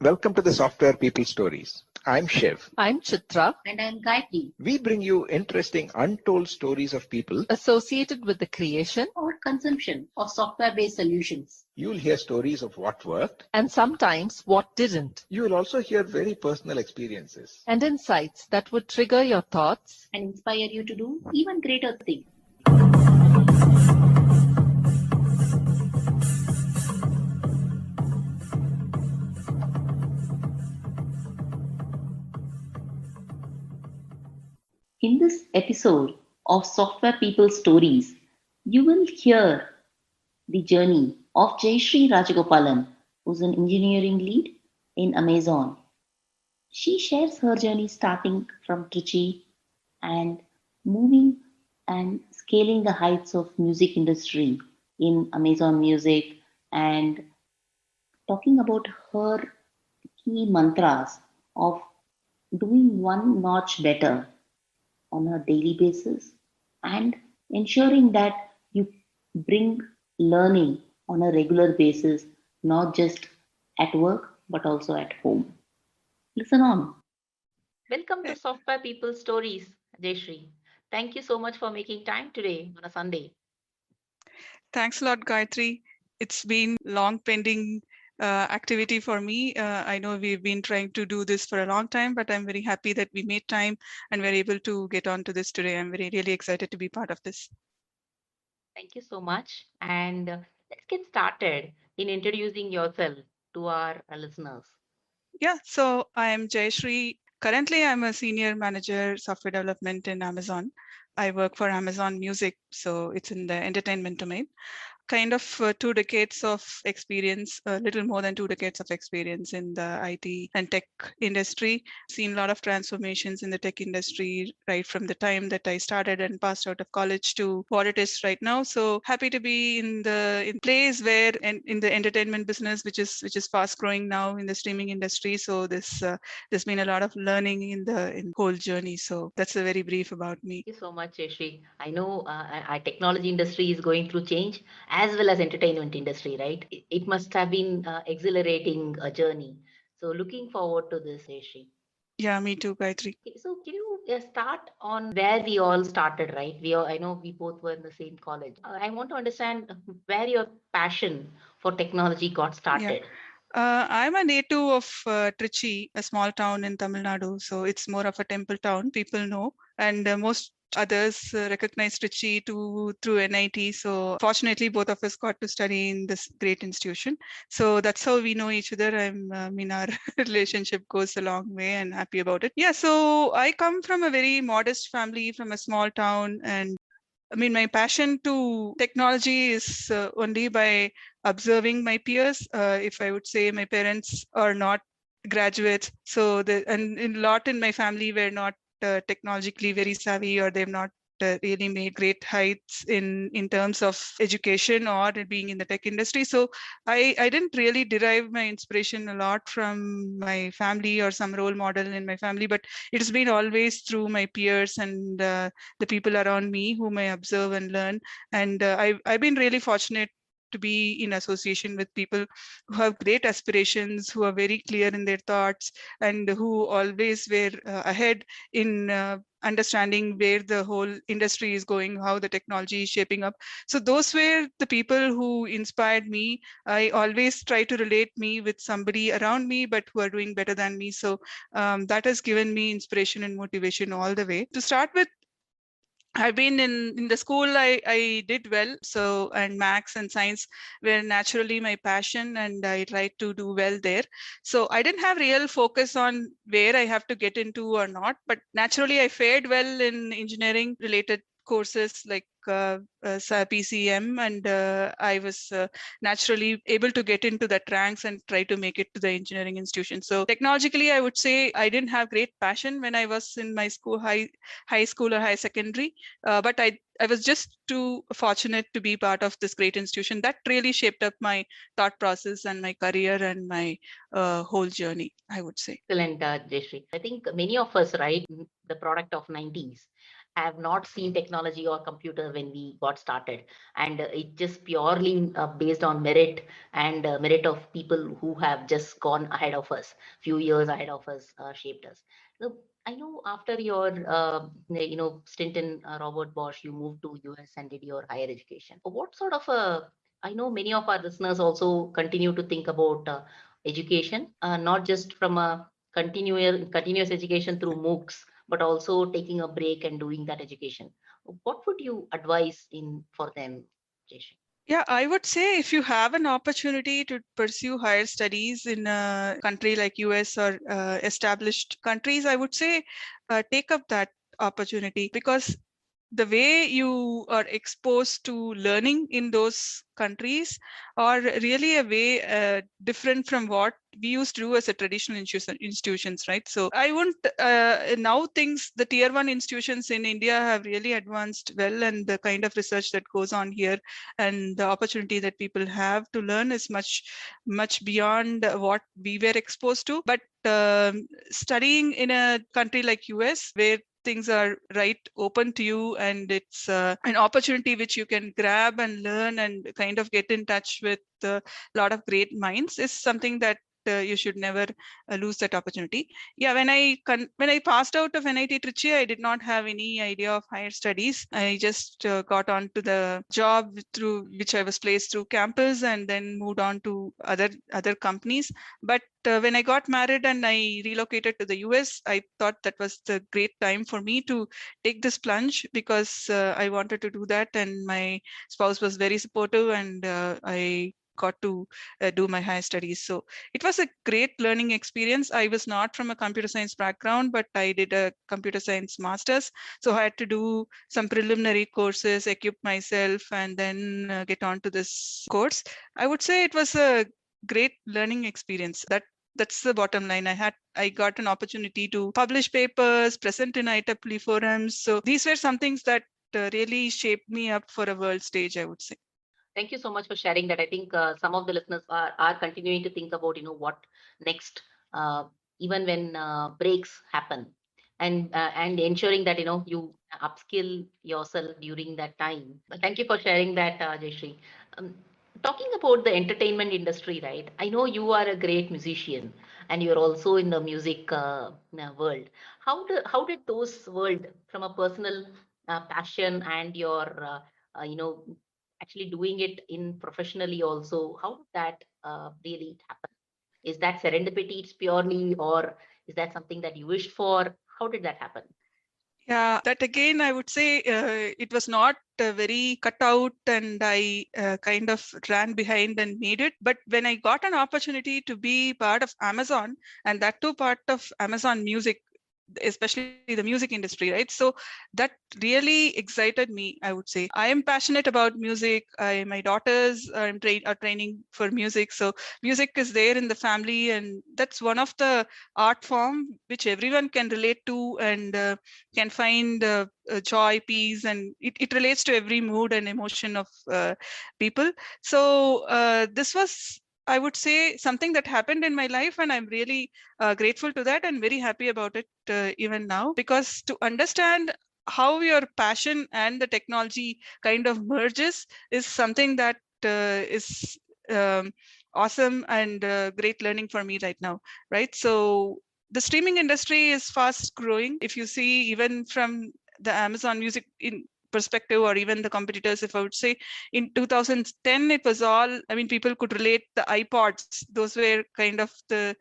Welcome to the Software People Stories. I'm Shiv. I'm Chitra. And I'm Gayatri. We bring you interesting, untold stories of people Associated with the creation Or consumption of software-based solutions. You'll hear stories of what worked, and sometimes what didn't, you will also hear very personal experiences. and insights that would trigger your thoughts And inspire you to do even greater things. In this episode of Software People Stories, you will hear the journey of Jayashree Rajagopalan, who's an engineering lead in Amazon. She shares her journey starting from Trichy and moving and scaling the heights of music industry in Amazon Music and talking about her key mantras of doing one notch better on a daily basis and ensuring that you bring learning on a regular basis, not just at work, but also at home. Listen on. Welcome to Software People Stories, Jayashree. Thank you so much for making time today on a Sunday. Thanks a lot, Gayatri. It's been long pending activity for me. I know we've been trying to do this for a long time, but I'm very happy that we made time and we're able to get onto this today. I'm really excited to be part of this. Thank you so much. And let's get started in introducing yourself to our listeners. Yeah, so I'm Jayashree. Currently, I'm a senior manager software development in Amazon. I work for Amazon Music, so it's in the entertainment domain. Kind of 2 decades of experience, a little more than 2 decades of experience in the IT and tech industry. Seen a lot of transformations in the tech industry right from the time that I started and passed out of college to what it is right now. So happy to be in place where in the entertainment business, which is fast growing now in the streaming industry. So there's been a lot of learning in whole journey. So that's a very brief about me. Thank you so much, Jayashree. I know our technology industry is going through change as well as entertainment industry, right? It must have been exhilarating a journey. So looking forward to this, Jayashree. Yeah, me too, Gayatri. So can you start on where we all started, right? I know we both were in the same college. I want to understand where your passion for technology got started. I'm a native of Trichy, a small town in Tamil Nadu. So it's more of a temple town, people know. And most others recognize Trichy through NIT. So fortunately, both of us got to study in this great institution. So that's how we know each other. I mean, our relationship goes a long way and happy about it. Yeah, so I come from a very modest family from a small town, and I mean, my passion to technology is only by observing my peers. If I would say my parents are not graduates, so and a lot in my family were not technologically very savvy, or they've not really made great heights in terms of education or being in the tech industry. So I didn't really derive my inspiration a lot from my family or some role model in my family, but it has been always through my peers and the people around me whom I observe and learn. And I've been really fortunate to be in association with people who have great aspirations, who are very clear in their thoughts, and who always were ahead in understanding where the whole industry is going, how the technology is shaping up. So those were the people who inspired me. I always try to relate me with somebody around me, but who are doing better than me. So that has given me inspiration and motivation all the way. To start with, I've been in the school, I did well. So, and maths and science were naturally my passion, and I tried to do well there. So I didn't have real focus on where I have to get into or not, but naturally I fared well in engineering related courses like PCM, and I was naturally able to get into that ranks and try to make it to the engineering institution. So technologically, I would say I didn't have great passion when I was in my school, high school or high secondary, but I was just too fortunate to be part of this great institution that really shaped up my thought process and my career and my whole journey, I would say. Excellent, Jayashree. I think many of us, right, the product of 90s. have not seen technology or computer when we got started, and it just purely based on merit and merit of people who have just gone ahead of us, few years ahead of us, shaped us. So I know after your stint in Robert Bosch, you moved to US and did your higher education. What sort of a, I know many of our listeners also continue to think about education, not just from a continuous education through MOOCs, but also taking a break and doing that education. What would you advise in for them, Jayashree? Yeah, I would say if you have an opportunity to pursue higher studies in a country like US or established countries, I would say take up that opportunity, because the way you are exposed to learning in those countries are really a way different from what we used to do as a traditional institutions, right? So I wouldn't now things, the tier one institutions in India have really advanced well, and the kind of research that goes on here and the opportunity that people have to learn is much beyond what we were exposed to. But studying in a country like US, where things are right open to you, and it's an opportunity which you can grab and learn and kind of get in touch with a lot of great minds, is something that you should never lose that opportunity. Yeah, when I passed out of NIT Trichy, I did not have any idea of higher studies. I just got on to the job through which I was placed through campus, and then moved on to other companies. But when I got married and I relocated to the US, I thought that was the great time for me to take this plunge, because I wanted to do that, and my spouse was very supportive, and I got to do my higher studies. So it was a great learning experience. I was not from a computer science background, but I did a computer science master's. So I had to do some preliminary courses, equip myself, and then get on to this course. I would say it was a great learning experience. That's the bottom line. I got an opportunity to publish papers, present in IEEE forums. So these were some things that really shaped me up for a world stage, I would say. Thank you so much for sharing that. I think some of the listeners are continuing to think about, what next, even when breaks happen, and ensuring that, you upskill yourself during that time. But thank you for sharing that, Jayashree. Um, Talking about the entertainment industry, right? I know you are a great musician, and you're also in the music world. How did those world, from a personal passion and your you know actually doing it in professionally also, how did that really happen? Is that serendipity, it's purely, or is that something that you wished for? How did that happen? Yeah, that again, I would say it was not very cut out, and I kind of ran behind and made it. But when I got an opportunity to be part of Amazon, and that too part of Amazon Music, especially the music industry, right? So that really excited me, I would say. I am passionate about music. My daughters are training for music. So music is there in the family, and that's one of the art form which everyone can relate to, and can find joy, peace, and it relates to every mood and emotion of people. So this was, I would say, something that happened in my life, and I'm really grateful to that and very happy about it even now, because to understand how your passion and the technology kind of merges is something that is um, awesome and great learning for me right now, right? So the streaming industry is fast growing. If you see, even from the Amazon Music in perspective, or even the competitors, if I would say, in 2010 it was all, I mean, people could relate the iPods. Those were kind of the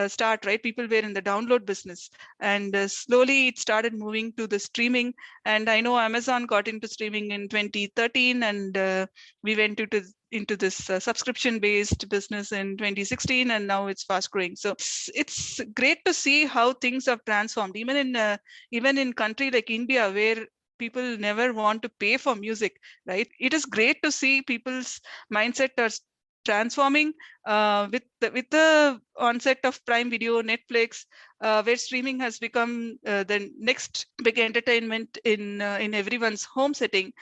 start, right? People were in the download business, and slowly it started moving to the streaming. And I know Amazon got into streaming in 2013, and we went into this subscription based business in 2016, and now it's fast growing. So it's great to see how things have transformed, even in country like India, where people never want to pay for music, right? It is great to see people's mindset are transforming with the onset of Prime Video, Netflix, where streaming has become the next big entertainment in everyone's home setting.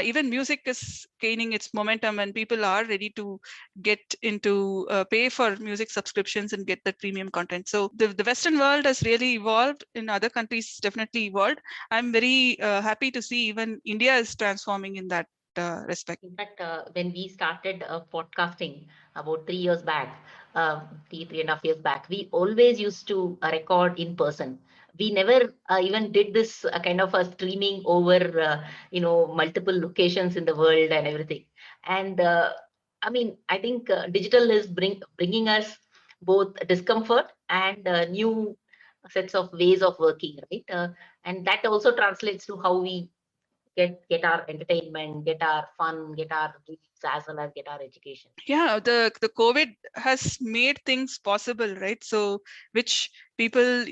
Even music is gaining its momentum, and people are ready to get into pay for music subscriptions and get that premium content. So the Western world has really evolved. In other countries, definitely evolved. I'm very happy to see even India is transforming in that respect. In fact, when we started podcasting about 3 years back, 3.5 years back, we always used to record in person. We never even did this kind of a streaming over, multiple locations in the world and everything. And I mean, I think digital is bringing us both discomfort and new sets of ways of working, right? And that also translates to how we get our entertainment, get our fun, get our dreams, as well as get our education. Yeah, the COVID has made things possible, right? So which people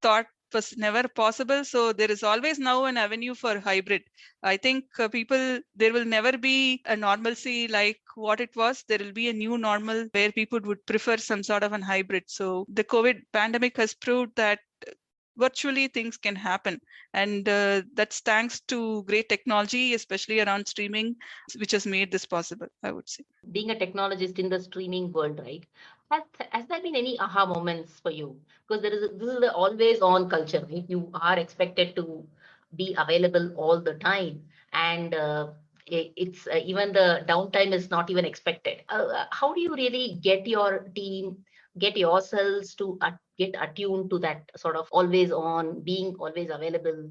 thought was never possible. So there is always now an avenue for hybrid. I think there will never be a normalcy like what it was. There will be a new normal where people would prefer some sort of an hybrid. So the COVID pandemic has proved that virtually things can happen, and that's thanks to great technology, especially around streaming, which has made this possible, I would say. Being a technologist in the streaming world, right? Has there been any aha moments for you? Because this is the always on culture, right? You are expected to be available all the time, and it's even the downtime is not even expected. How do you really get your team, get yourselves to get attuned to that sort of always on, being always available?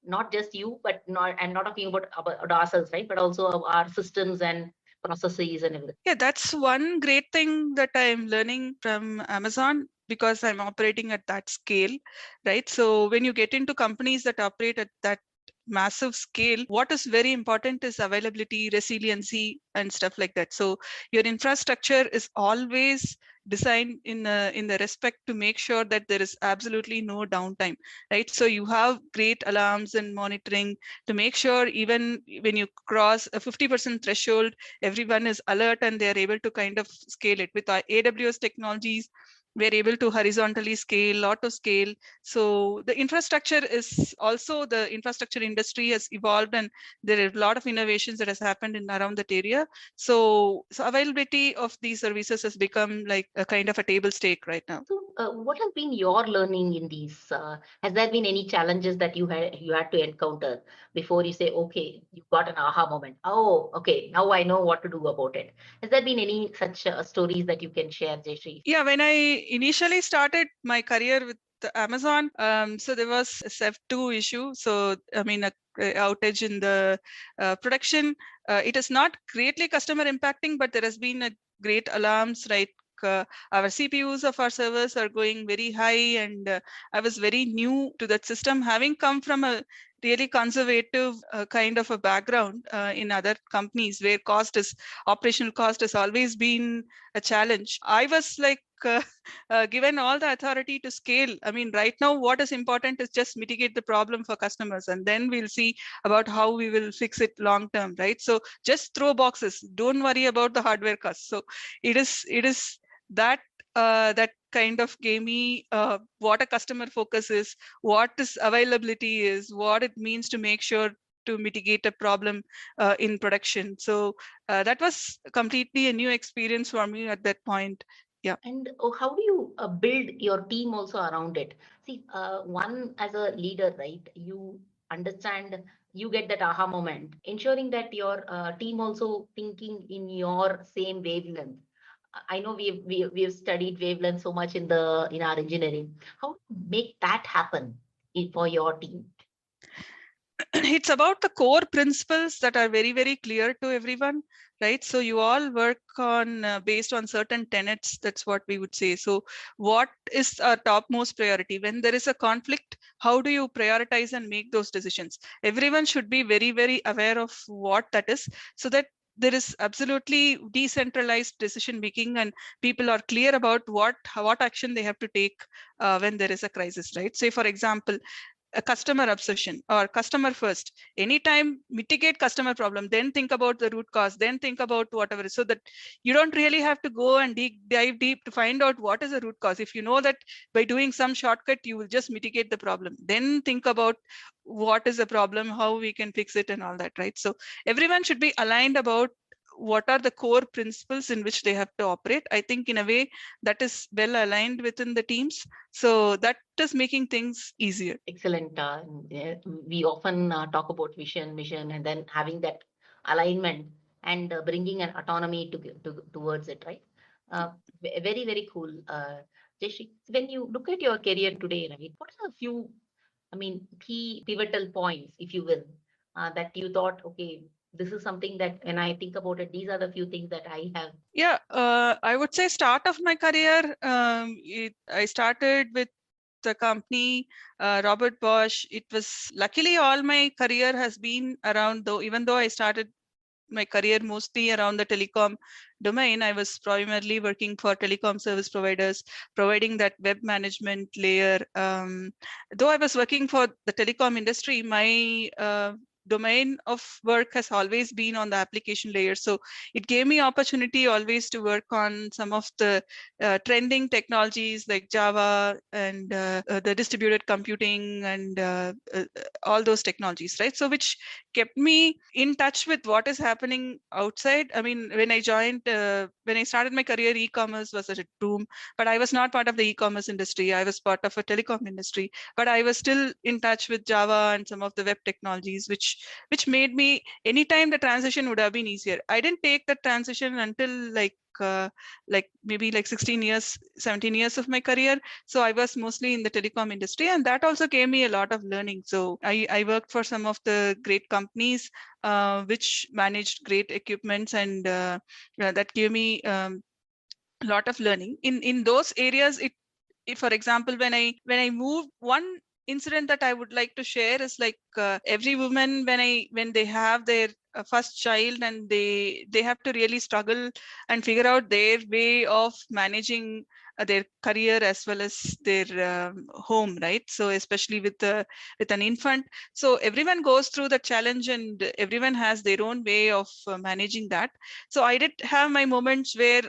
Not just you, but not, I'm not talking about ourselves, right? But also our systems and processes and everything. Yeah, that's one great thing that I'm learning from Amazon, because I'm operating at that scale, right? So when you get into companies that operate at that massive scale, what is very important is availability, resiliency, and stuff like that. So your infrastructure is always designed in the respect to make sure that there is absolutely no downtime, right? So you have great alarms and monitoring to make sure even when you cross a 50% threshold, everyone is alert and they are able to kind of scale it. With our AWS technologies, we're able to horizontally scale, auto scale. So the infrastructure is also, the infrastructure industry has evolved, and there are a lot of innovations that has happened in around that area. So availability of these services has become like a kind of a table stake right now. So, what has been your learning in these? Has there been any challenges that you had to encounter before you say, okay, you got an aha moment? Oh, okay, now I know what to do about it. Has there been any such stories that you can share, Jayashree? Yeah, when I initially started my career with Amazon, so there was a SEV2 issue. So, I mean, a outage in the production. It is not greatly customer impacting, but there has been a great alarms, right? Our CPUs of our servers are going very high, and I was very new to that system, having come from a really conservative kind of a background in other companies where operational cost has always been a challenge. I was like given all the authority to scale. I mean, right now, what is important is just mitigate the problem for customers, and then we'll see about how we will fix it long term, right? So just throw boxes. Don't worry about the hardware costs. So it is that that kind of gave me what a customer focus is, what is availability is, what it means to make sure to mitigate a problem in production. So that was completely a new experience for me at that point. Yeah. And how do you build your team also around it? See, one as a leader, right? You understand, you get that aha moment, ensuring that your team also thinking in your same wavelength. I know we've studied wavelength so much in our engineering. How to make that happen for your team? It's about the core principles that are very, very clear to everyone, right? So you all work on based on certain tenets. That's what we would say. So what is our topmost priority? When there is a conflict, how do you prioritize and make those decisions? Everyone should be very, very aware of what that is, so that there is absolutely decentralized decision making, and people are clear about what action they have to take when there is a crisis, right? Say, for example, a customer obsession or customer first. Anytime mitigate customer problem, then think about the root cause, then think about whatever, so that you don't really have to go and dive deep to find out what is the root cause. If you know that by doing some shortcut you will just mitigate the problem, then think about what is the problem, how we can fix it and all that, right? So everyone should be aligned about what are the core principles in which they have to operate. I think in a way that is well aligned within the teams, so that is making things easier. Excellent. We often talk about vision, mission, and then having that alignment and bringing an autonomy towards it, right? Very, very cool. Jayashree, when you look at your career today, right, what are a few, key pivotal points, if you will, that you thought, okay, this is something that when I think about it, these are the few things that I have. Yeah, I would say start of my career, I started with the company, Robert Bosch. It was luckily all my career has been around, though, even though I started my career mostly around the telecom domain, I was primarily working for telecom service providers, providing that web management layer. Though I was working for the telecom industry, my domain of work has always been on the application layer. So it gave me opportunity always to work on some of the trending technologies like Java and the distributed computing and all those technologies, right? So which kept me in touch with what is happening outside. I mean, when I joined, when I started my career, e-commerce was at a boom, but I was not part of the e-commerce industry. I was part of a telecom industry, but I was still in touch with Java and some of the web technologies, which made me, anytime the transition would have been easier. I didn't take the transition until maybe 16 years, 17 years of my career. So I was mostly in the telecom industry, and that also gave me a lot of learning. So I worked for some of the great companies which managed great equipments, and that gave me a lot of learning in those areas. If, for example, when I moved, one incident that I would like to share is every woman, when they have their first child, and they have to really struggle and figure out their way of managing their career as well as their home, right? So especially with an infant, so everyone goes through the challenge, and everyone has their own way of managing that. So I did have my moments where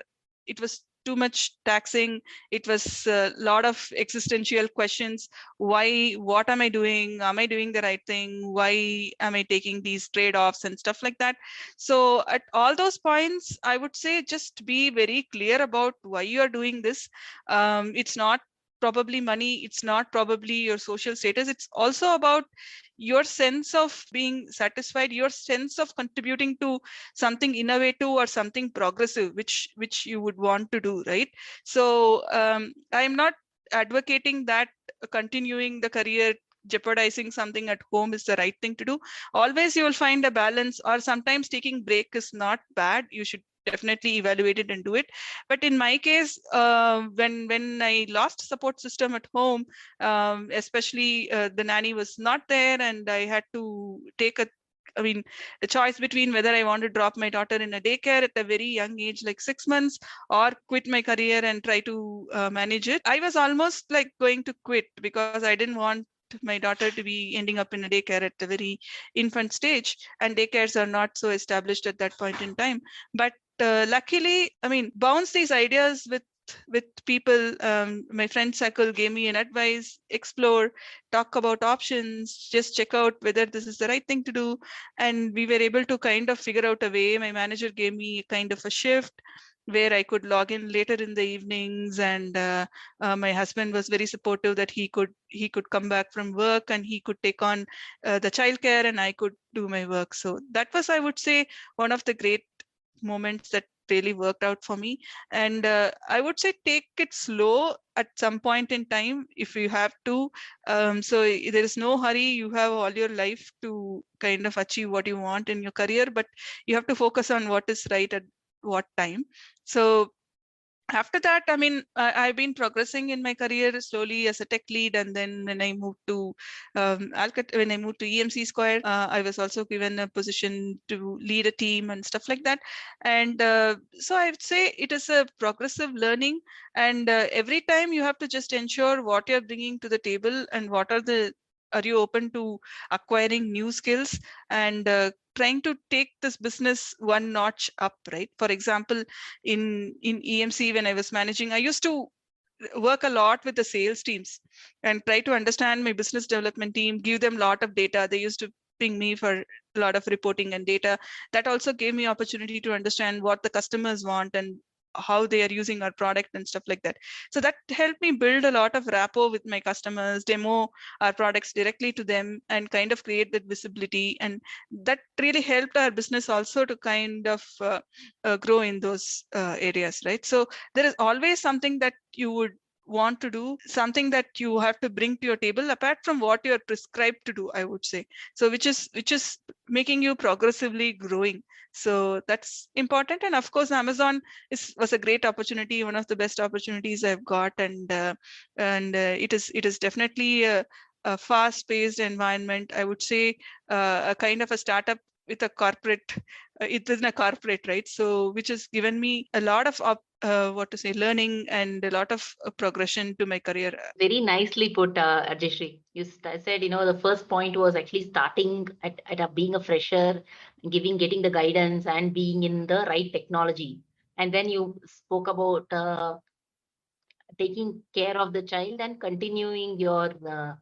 it was too much taxing. It was a lot of existential questions. Why? What am I doing? Am I doing the right thing? Why am I taking these trade-offs and stuff like that? So at all those points, I would say just be very clear about why you are doing this. It's not probably money. It's not probably your social status. It's also about your sense of being satisfied, your sense of contributing to something innovative or something progressive, which you would want to do, right? So I'm not advocating that continuing the career jeopardizing something at home is the right thing to do. Always you will find a balance, or sometimes taking break is not bad. You should definitely evaluate it and do it. But in my case, when I lost support system at home, especially the nanny was not there, and I had to take a choice between whether I want to drop my daughter in a daycare at a very young age, like 6 months, or quit my career and try to manage it. I was almost like going to quit, because I didn't want my daughter to be ending up in a daycare at a very infant stage, and daycares are not so established at that point in time. But luckily, bounce these ideas with people. My friend circle gave me an advice: explore, talk about options, just check out whether this is the right thing to do. And we were able to kind of figure out a way. My manager gave me kind of a shift where I could log in later in the evenings, and my husband was very supportive that he could come back from work and he could take on the childcare, and I could do my work. So that was, I would say, one of the great moments that really worked out for me. And I would say take it slow at some point in time if you have to. So there is no hurry. You have all your life to kind of achieve what you want in your career, but you have to focus on what is right at what time. So after that, I've been progressing in my career slowly as a tech lead, and then when I moved to when I moved to EMC Square, I was also given a position to lead a team and stuff like that. And so I would say it is a progressive learning, and every time you have to just ensure what you're bringing to the table and what are the are you open to acquiring new skills and trying to take this business one notch up, right? For example, in EMC, when I was managing, I used to work a lot with the sales teams and try to understand my business development team, give them a lot of data. They used to ping me for a lot of reporting and data. That also gave me opportunity to understand what the customers want and how they are using our product and stuff like that. So that helped me build a lot of rapport with my customers, demo our products directly to them, and kind of create that visibility. And that really helped our business also to kind of grow in those areas, right? So there is always something that you would want to do, something that you have to bring to your table apart from what you're prescribed to do, I would say. So which is making you progressively growing. So that's important. And of course, Amazon was a great opportunity, one of the best opportunities I've got. And it is definitely a fast-paced environment. I would say a kind of a startup with a corporate, it is a corporate, right? So which has given me a lot of learning and a lot of progression to my career. Very nicely put, Jayashree. You said, the first point was actually starting at being a fresher, getting the guidance and being in the right technology. And then you spoke about taking care of the child and continuing your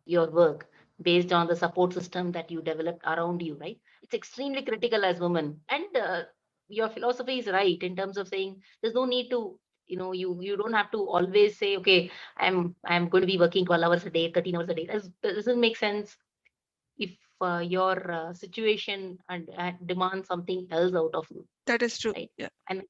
work based on the support system that you developed around you, right? It's extremely critical as women. And your philosophy is right in terms of saying there's no need to, you don't have to always say, okay, I'm going to be working 12 hours a day, 13 hours a day. That doesn't make sense if your situation and demands something else out of you. That is true. Right. Yeah. And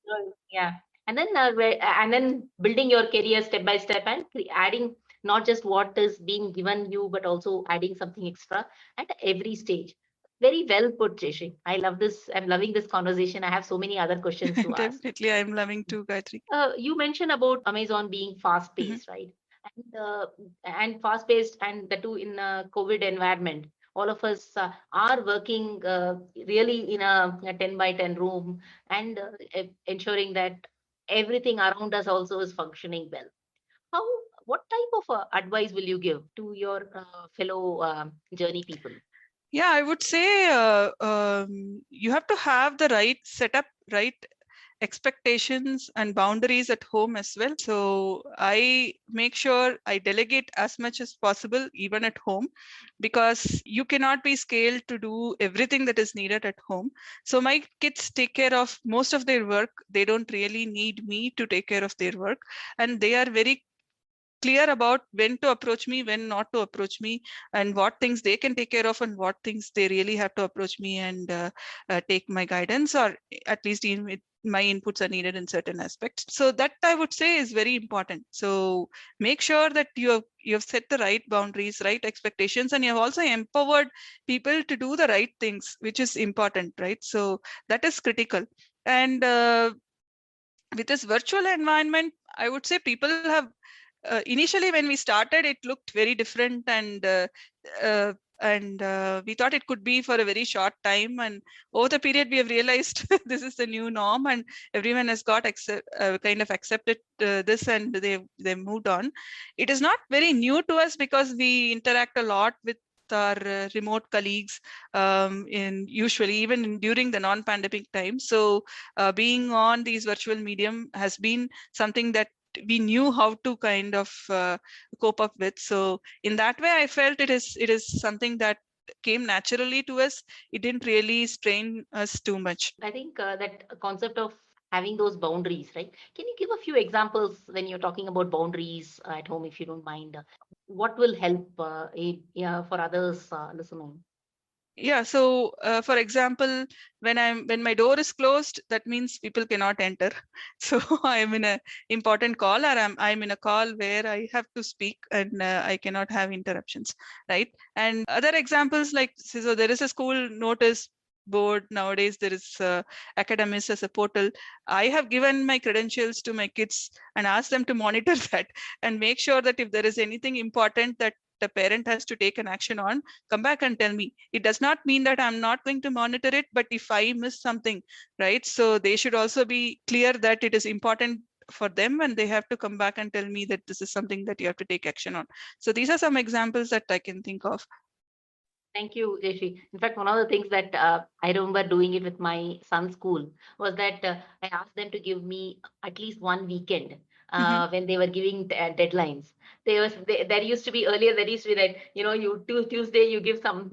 yeah, and then building your career step by step and adding not just what is being given you, but also adding something extra at every stage. Very well put, Jayashree. I love this. I'm loving this conversation. I have so many other questions to ask. Definitely, I'm loving too, Gayatri. You mentioned about Amazon being fast paced, right? And fast paced, and the two in a COVID environment. All of us are working really in a 10 by 10 room, and ensuring that everything around us also is functioning well. How, what type of advice will you give to your fellow journey people? Yeah, I would say you have to have the right setup, right expectations and boundaries at home as well. So I make sure I delegate as much as possible, even at home, because you cannot be scaled to do everything that is needed at home. So my kids take care of most of their work. They don't really need me to take care of their work. And they are very clear about when to approach me, when not to approach me, and what things they can take care of and what things they really have to approach me and take my guidance, or at least my inputs are needed in certain aspects. So that I would say is very important. So make sure that you have set the right boundaries, right expectations, and you have also empowered people to do the right things, which is important, right? So that is critical. And with this virtual environment, I would say people have initially when we started, it looked very different, and we thought it could be for a very short time, and over the period we have realized this is the new norm, and everyone has got kind of accepted this, and they moved on. It is not very new to us because we interact a lot with our remote colleagues usually even during the non-pandemic time. So being on these virtual medium has been something that we knew how to kind of cope up with. So in that way, I felt it is something that came naturally to us. It didn't really strain us too much. I think that concept of having those boundaries, right? Can you give a few examples when you're talking about boundaries at home, if you don't mind? What will help for others listening? Yeah, so for example, when my door is closed, that means people cannot enter. So I'm in a important call, or I'm in a call where I have to speak, and I cannot have interruptions, right? And other examples, like, so there is a school notice board nowadays. There is Academies as a portal. I have given my credentials to my kids and asked them to monitor that and make sure that if there is anything important that the parent has to take an action on, come back and tell me. It does not mean that I'm not going to monitor it, but if I miss something, right? So they should also be clear that it is important for them, and they have to come back and tell me that this is something that you have to take action on. So these are some examples that I can think of. Thank you, Jayashree. In fact, one of the things that I remember doing it with my son's school was that I asked them to give me at least one weekend Mhm. when they were giving deadlines. There used to be earlier. There used to be that you Tuesday you give some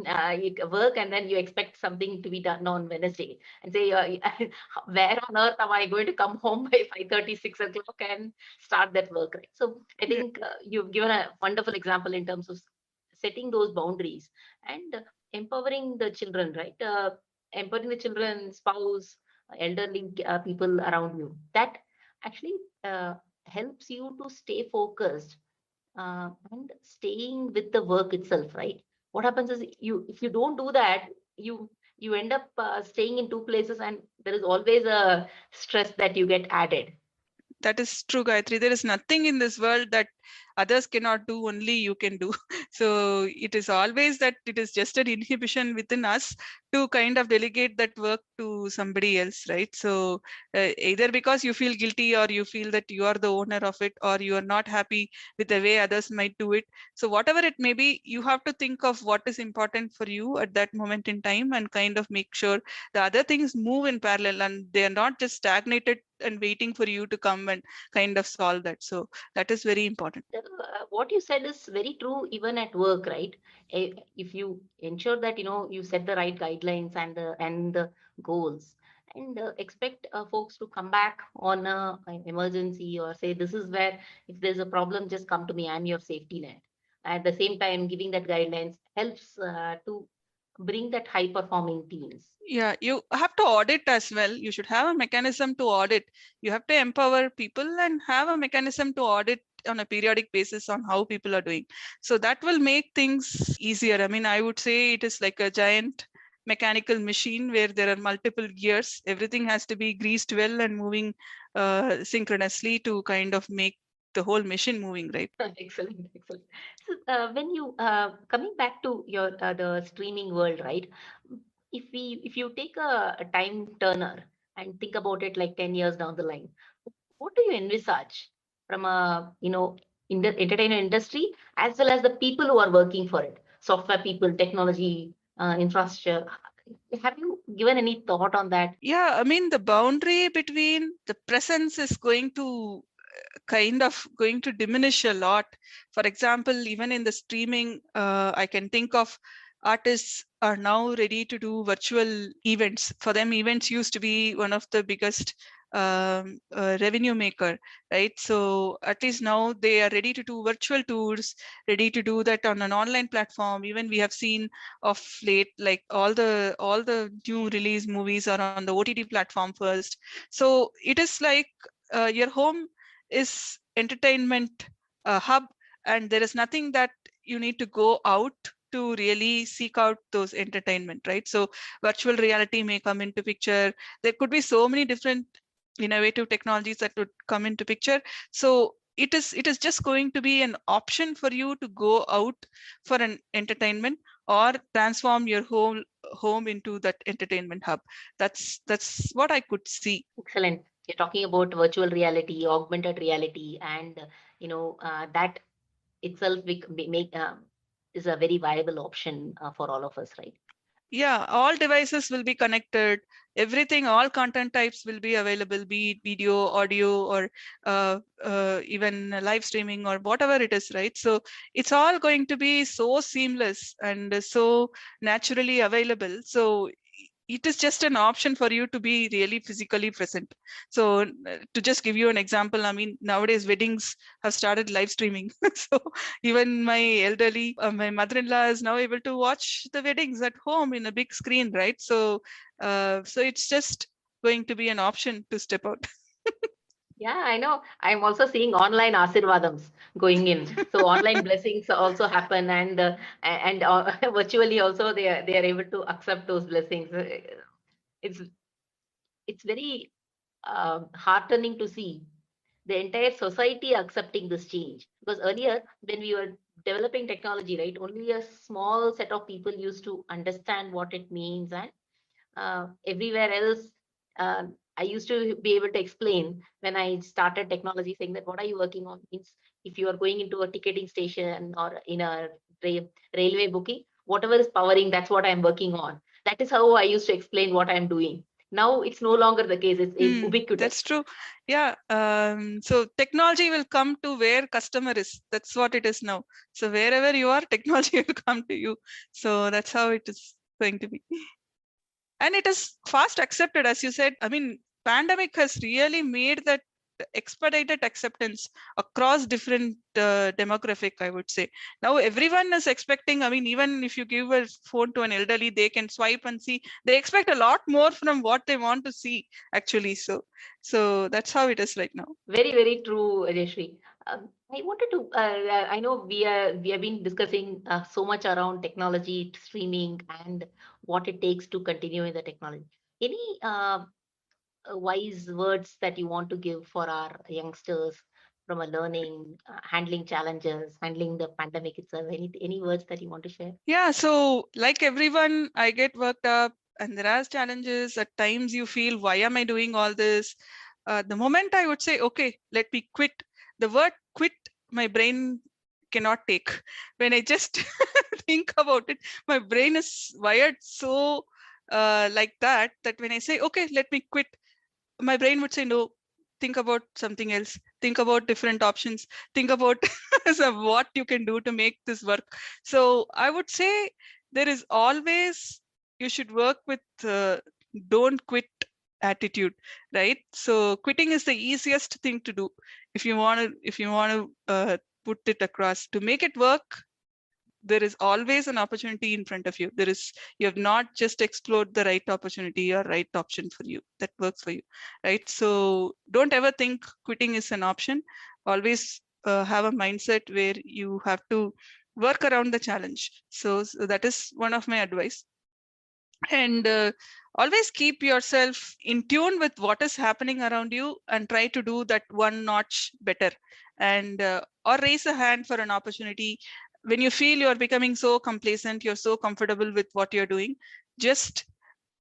work and then you expect something to be done on Wednesday and say where on earth am I going to come home by 5:30, 6 o'clock and start that work, right? So I Yeah. think you've given a wonderful example in terms of setting those boundaries and empowering the children, right? Empowering the children, spouse, elderly people around you. That actually uh, helps you to stay focused and staying with the work itself, right? What happens is if you don't do that, you end up staying in two places, and there is always a stress that you get added. That is true, Gayatri. There is nothing in this world that others cannot do, only you can do. So it is always that it is just an inhibition within us to kind of delegate that work to somebody else, right? So either because you feel guilty or you feel that you are the owner of it or you are not happy with the way others might do it. So whatever it may be, you have to think of what is important for you at that moment in time and kind of make sure the other things move in parallel and they are not just stagnated and waiting for you to come and kind of solve that. So that is very important. What you said is very true even at work, right? If you ensure that you set the right guidelines and the goals and expect folks to come back on an emergency or say this is where if there's a problem just come to me, I'm your safety net. At the same time giving that guidelines helps to bring that high performing teams. Yeah, you have to audit as well. You should have a mechanism to audit. You have to empower people and have a mechanism to audit on a periodic basis on how people are doing. So that will make things easier. I mean, I would say it is like a giant mechanical machine where there are multiple gears. Everything has to be greased well and moving synchronously to kind of make the whole machine moving, right? Excellent, excellent. So, when you coming back to your the streaming world, right? If you take a time turner and think about it like 10 years down the line, what do you envisage from a in the entertainment industry as well as the people who are working for it, software people, technology, infrastructure? Have you given any thought on that? Yeah, I mean, the boundary between the presence is going to kind of going to diminish a lot. For example, even in the streaming, I can think of artists are now ready to do virtual events. For them, events used to be one of the biggest revenue maker, right? So at least now they are ready to do virtual tours, ready to do that on an online platform. Even we have seen of late, like all the new release movies are on the OTT platform first. So it is like your home is entertainment hub, and there is nothing that you need to go out to really seek out those entertainment, right? So virtual reality may come into picture. There could be so many different innovative technologies that would come into picture. So it is just going to be an option for you to go out for an entertainment or transform your whole home into that entertainment hub. That's what I could see. Excellent. You're talking about virtual reality, augmented reality, and that itself make is a very viable option for all of us, right? Yeah, all devices will be connected. Everything, all content types will be available, be it video, audio, or even live streaming or whatever it is, right? So it's all going to be so seamless and so naturally available. So it is just an option for you to be really physically present. So to just give you an example, I mean, nowadays weddings have started live streaming. So even my elderly, my mother-in-law is now able to watch the weddings at home in a big screen, right? So so it's just going to be an option to step out. Yeah, I know. I'm also seeing online Asirvadams going in. So online blessings also happen, and virtually also they are able to accept those blessings. It's it's very heartening to see the entire society accepting this change. Because earlier, when we were developing technology, right, only a small set of people used to understand what it means, and everywhere else, I used to be able to explain when I started technology, saying that what are you working on means if you are going into a ticketing station or in a railway booking, whatever is powering, that's what I'm working on. That is how I used to explain what I'm doing. Now it's no longer the case. It's ubiquitous. That's true. Yeah. So technology will come to where customer is. That's what it is now. So wherever you are, technology will come to you. So that's how it is going to be. And it is fast accepted, as you said. I mean, pandemic has really made that expedited acceptance across different demographic, I would say. Now everyone is expecting, I mean, even if you give a phone to an elderly, they can swipe and see. They expect a lot more from what they want to see, actually. So that's how it is right now. Very, very true, Jayashree. I wanted to, I know we have been discussing so much around technology, streaming, and what it takes to continue in the technology. Any wise words that you want to give for our youngsters from a learning, handling challenges, handling the pandemic itself? Any words that you want to share? Yeah, so like everyone, I get worked up and there are challenges. At times you feel, why am I doing all this? The moment I would say, okay, let me quit, the word quit, my brain cannot take. When I just think about it, my brain is wired so like that when I say, okay, let me quit, my brain would say, no, think about something else, think about different options, think about what you can do to make this work. So I would say there is always, you should work with don't quit attitude, right? So quitting is the easiest thing to do if you want to put it across. To make it work, there is always an opportunity in front of you. You have not just explored the right opportunity or right option for you that works for you, right? So don't ever think quitting is an option. Always have a mindset where you have to work around the challenge. So that is one of my advice. And always keep yourself in tune with what is happening around you and try to do that one notch better, and or raise a hand for an opportunity. When you feel you're becoming so complacent, you're so comfortable with what you're doing, just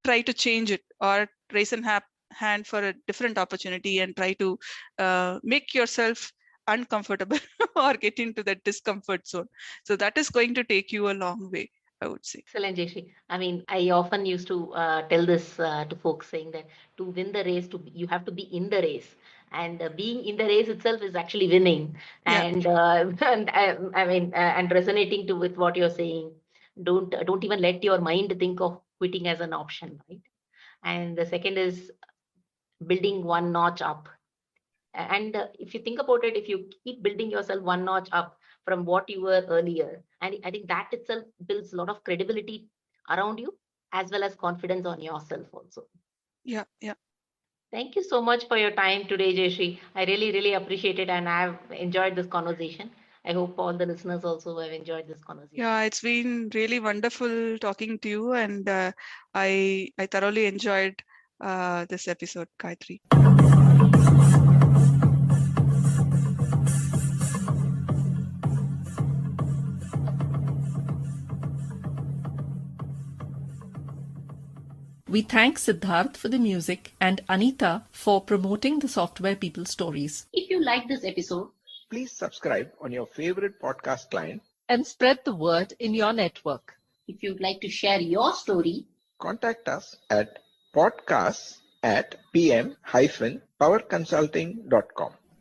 try to change it or raise a hand for a different opportunity and try to make yourself uncomfortable or get into that discomfort zone. So that is going to take you a long way, I would say. Excellent, Jayashree. I mean, I often used to tell this to folks, saying that to win the race, you have to be in the race, and being in the race itself is actually winning. Yeah. And and I mean, and resonating to with what you're saying. Don't even let your mind think of quitting as an option, right? And the second is building one notch up. And if you think about it, if you keep building yourself one notch up from what you were earlier, and I think that itself builds a lot of credibility around you, as well as confidence on yourself also. Yeah. Thank you so much for your time today, Jayashree. I really, really appreciate it, and I've enjoyed this conversation. I hope all the listeners also have enjoyed this conversation. Yeah, it's been really wonderful talking to you, and I thoroughly enjoyed this episode, Gayatri. We thank Siddharth for the music and Anita for promoting the Software People Stories. If you like this episode, Please subscribe on your favorite podcast client. And spread the word in your network. if you'd like to share your story, Contact us at podcasts@pm-powerconsulting.com.